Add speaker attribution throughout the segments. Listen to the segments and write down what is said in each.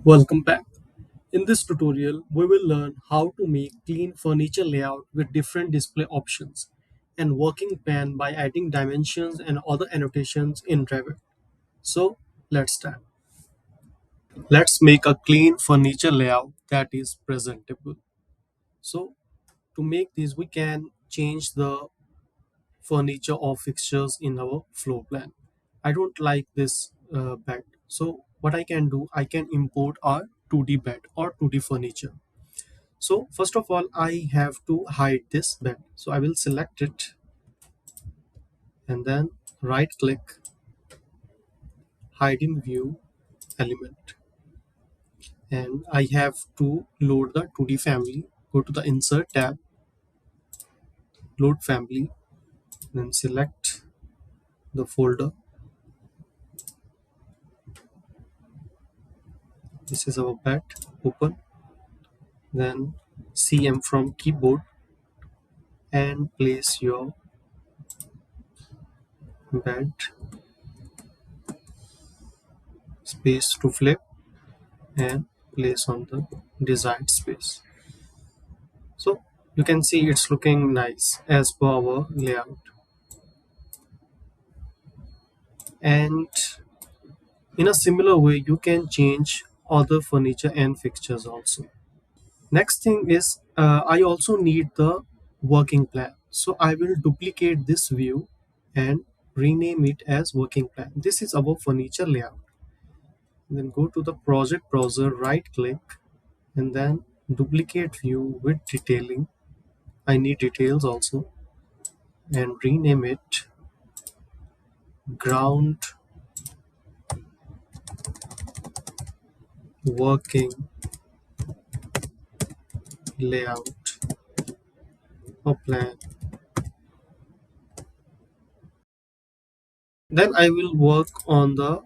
Speaker 1: Welcome back. In this tutorial, we will learn how to make clean furniture layout with different display options and working plan by adding dimensions and other annotations in Revit. So, let's start. Let's make a clean furniture layout that is presentable. So, to make this, we can change the furniture or fixtures in our floor plan. I don't like this bed. So, what I can do, I can import our 2D bed or 2D furniture. So first of all, I have to hide this bed. So I will select it and then right click, hide in view element. And I have to load the 2D family. Go to the insert tab, load family, then select the folder. This is our bed, open. Then CM from keyboard and place your bed, space to flip and place on the desired space. So you can see it's looking nice as per our layout. And in a similar way, you can change other furniture and fixtures also. Next thing is I also need the working plan. So I will duplicate this view and rename it as working plan. This is our furniture layout. Then go to the project browser, right click, and then duplicate view with detailing. I need details also and rename it ground working layout or plan. Then I will work on the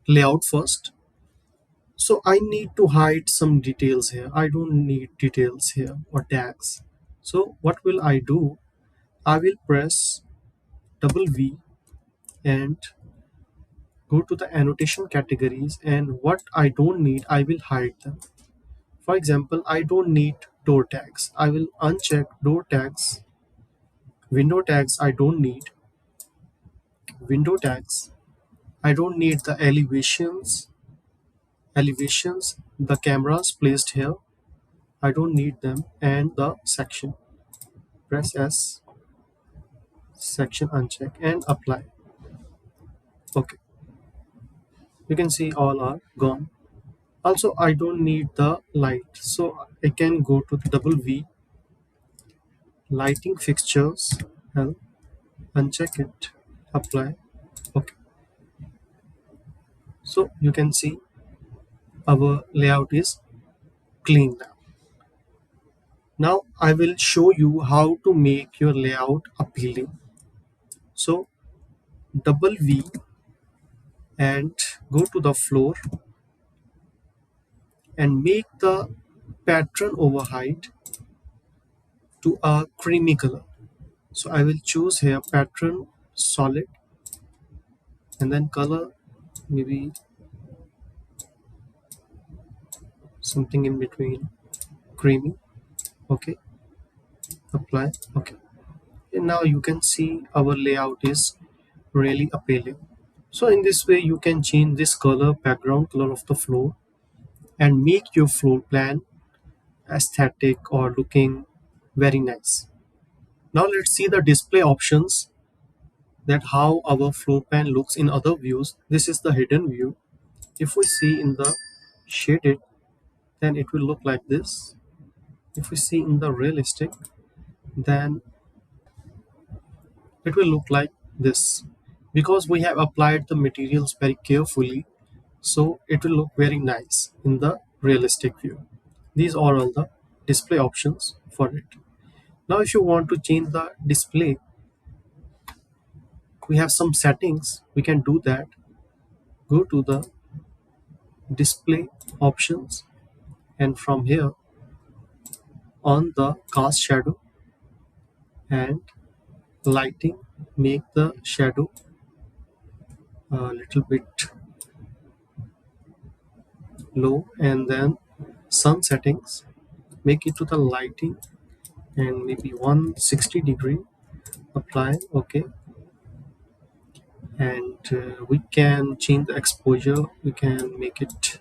Speaker 1: layout first. So I need to hide some details here. I don't need details here or tags. So what will I do? I will press double V and go to the annotation categories, and what I don't need, I will hide them. For example, I don't need door tags. I will uncheck door tags. Window tags I don't need. Window tags. I don't need the elevations, the cameras placed here. I don't need them, and the section. Press S, section uncheck and apply. Okay, you can see all are gone. Also, I don't need the light, so I can go to the double V, lighting fixtures, and uncheck it, apply. Okay, so you can see our layout is clean now. Now I will show you how to make your layout appealing. So double V and go to the floor and make the pattern overhide to a creamy color. So I will choose here pattern solid and then color maybe something in between creamy. Okay, apply. Okay, and now you can see our layout is really appealing. So in this way you can change this color, background color of the floor, and make your floor plan aesthetic or looking very nice. Now let's see the display options, that how our floor plan looks in other views. This is the hidden view. If we see in the shaded, then it will look like this. If we see in the realistic, then it will look like this. Because we have applied the materials very carefully, so it will look very nice in the realistic view. These are all the display options for it. Now if you want to change the display, we have some settings. We can do that. Go to the display options, and from here on the cast shadow and lighting, make the shadow a little bit low, and then sun settings, make it to the lighting and maybe 160 degree, apply, okay. And we can change the exposure, we can make it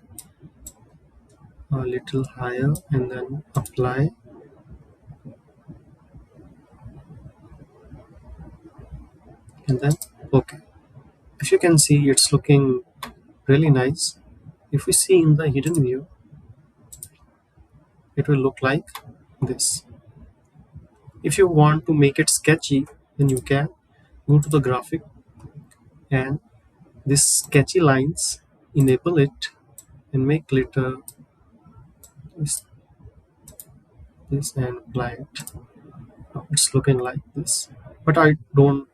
Speaker 1: a little higher and then apply, and then okay. If you can see, it's looking really nice. If we see in the hidden view, it will look like this. If you want to make it sketchy, then you can go to the graphic and this sketchy lines, enable it and make glitter this, this and apply it. Now it's looking like this, but I don't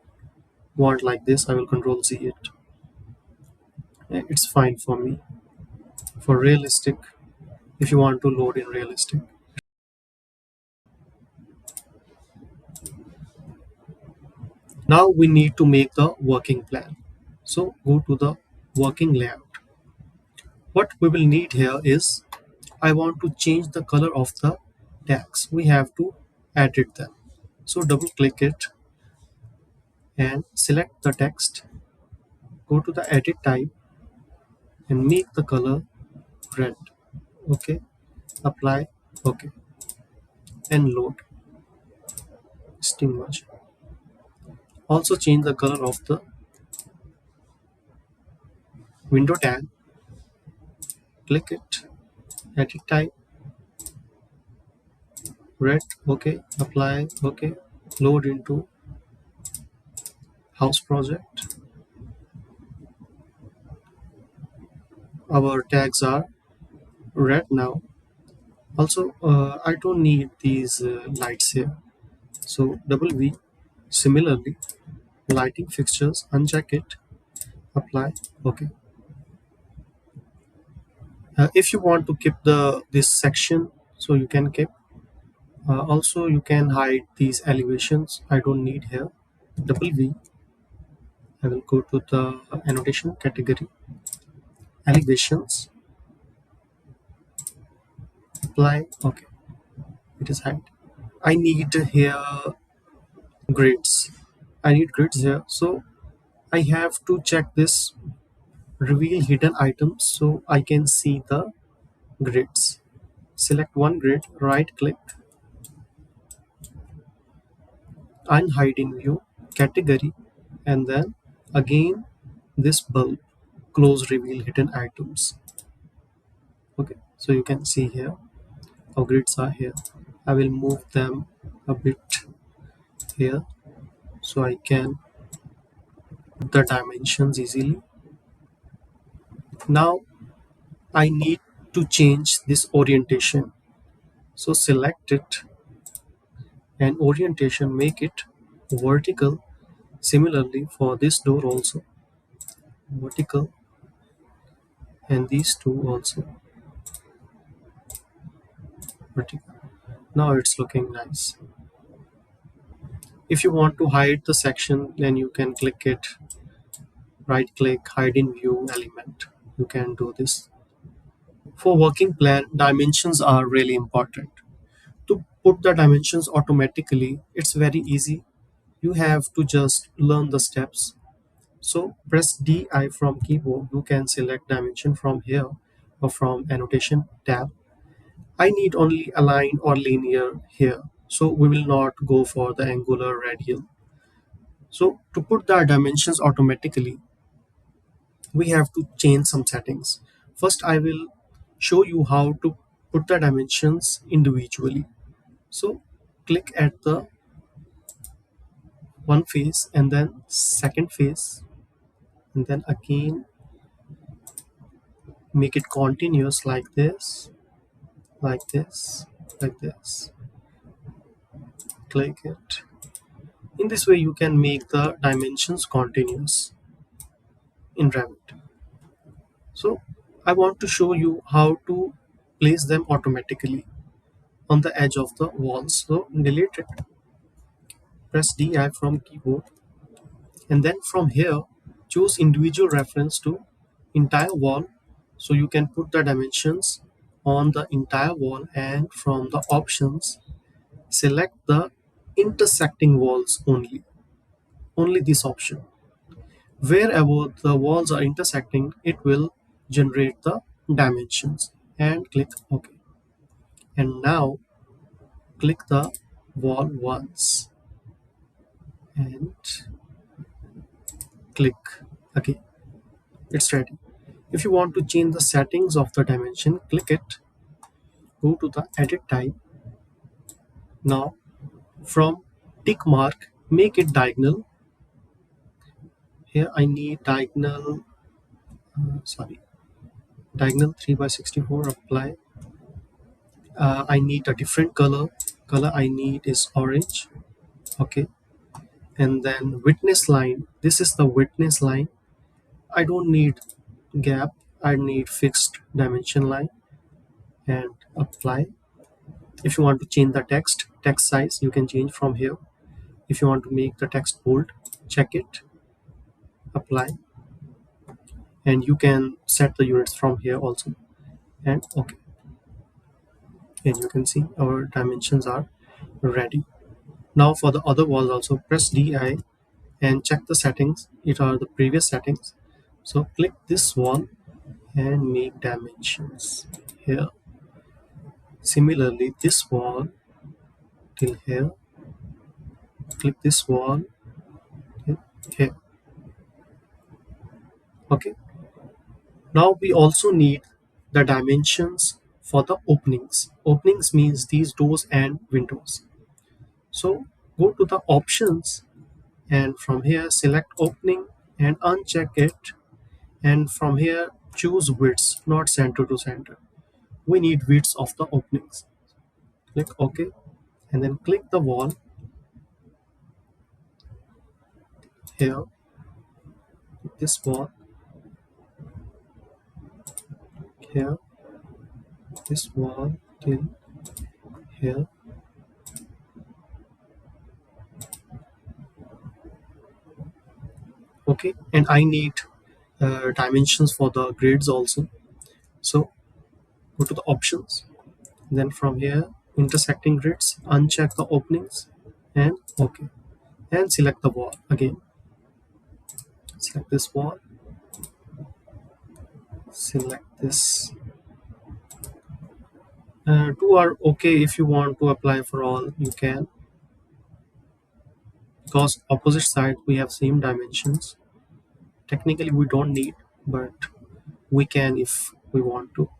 Speaker 1: want like this. I will control Z it. It's fine for me. For realistic, if you want to load in realistic. Now we need to make the working plan. So go to the working layout. What we will need here is, I want to change the color of the tags. We have to edit them. So double click it and select the text. Go to the edit type and make the color red. Okay. Apply. Okay. And load. Extinguish. Also change the color of the window tag. Click it. Edit type. Red. Okay. Apply. Okay. Load into house project. Our tags are red now. Also, I don't need these lights here. So double V. Similarly, lighting fixtures, uncheck it, apply, okay. If you want to keep the this section, so you can keep. Also, you can hide these elevations. I don't need here. Double V. I will go to the annotation category, elevations, apply, okay. It is hide. I need here grids. I need grids here, so I have to check this reveal hidden items so I can see the grids. Select one grid, right click, unhide in view, category, and then again this bulb, close reveal hidden items. Okay, so you can see here our grids are here. I will move them a bit here so I can put the dimensions easily. Now I need to change this orientation. So select it and orientation, make it vertical. Similarly for this door also vertical, and these two also vertical. Now it's looking nice. If you want to hide the section, then you can click it, right click, hide in view element. You can do this. For working plan, dimensions are really important. To put the dimensions automatically, it's very easy. You have to just learn the steps. So press DI from keyboard. You can select dimension from here or from annotation tab. I need only align or linear here. So we will not go for the angular radial. So to put the dimensions automatically, we have to change some settings. First, I will show you how to put the dimensions individually. So click at the one face and then second face, and then again make it continuous like this, like this, like this. Click it. In this way, you can make the dimensions continuous in Revit. So I want to show you how to place them automatically on the edge of the walls. So delete it, press DI from keyboard, and then from here choose individual reference to entire wall. So you can put the dimensions on the entire wall, and from the options select the intersecting walls only this option. Wherever the walls are intersecting, it will generate the dimensions, and click OK. And now click the wall once and click OK. It's ready. If you want to change the settings of the dimension, click it, go to the edit type. Now from tick mark, make it diagonal. Here I need diagonal, sorry, diagonal 3 by 64. Apply. I need a different color I need is orange. Okay. And then witness line, this is the witness line. I don't need gap, I need fixed dimension line. And apply. If you want to change the text size, you can change from here. If you want to make the text bold, check it, apply. And you can set the units from here also, and OK. And you can see our dimensions are ready. Now for the other walls also, press DI and check the settings. It are the previous settings. So click this wall and make dimensions here. Similarly, this wall till here. Click this wall till here. Okay. Now we also need the dimensions for the openings. Openings means these doors and windows. So go to the options, and from here select opening and uncheck it, and from here choose widths, not center to center. We need widths of the openings. Click OK, and then click the wall here, this wall here, this wall till here. Okay, and I need dimensions for the grids also. So go to the options, then from here intersecting grids, uncheck the openings, and OK, and select the wall again. Select this wall, select this. Two are okay. If you want to apply for all, you can, because opposite side we have same dimensions. Technically we don't need, but we can if we want to.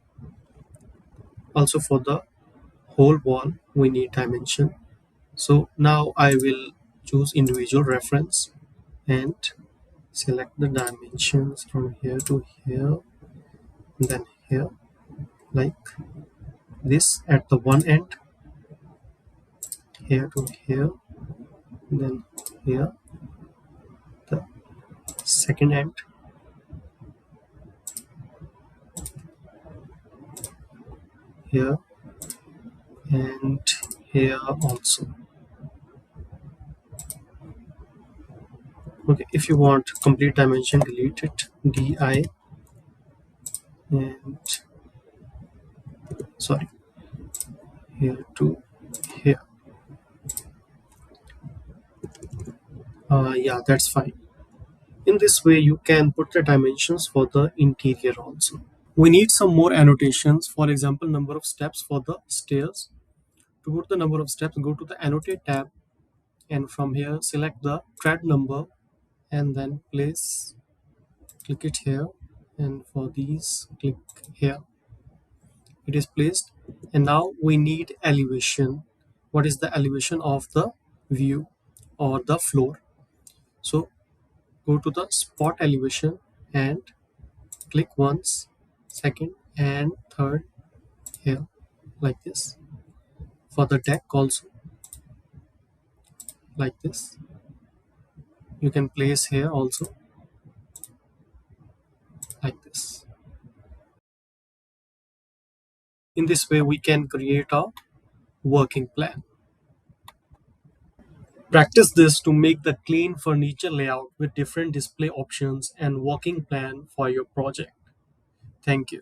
Speaker 1: Also for the whole wall we need dimension. So now I will choose individual reference and select the dimensions from here to here, and then here, like this at the one end, here to here, and then here the second end, here, and here also. Okay, if you want complete dimension, delete it, di, and sorry, here to here. Yeah, that's fine. In this way you can put the dimensions for the interior also. We need some more annotations. For example, number of steps for the stairs. To put the number of steps, go to the annotate tab, and from here select the tread number, and then place, click it here, and for these click here. It is placed. And now we need elevation. What is the elevation of the view or the floor? So go to the spot elevation and click once, second and third here, like this. For the deck also, like this. You can place here also, like this. In this way we can create a working plan. Practice this to make the clean furniture layout with different display options and working plan for your project. Thank you.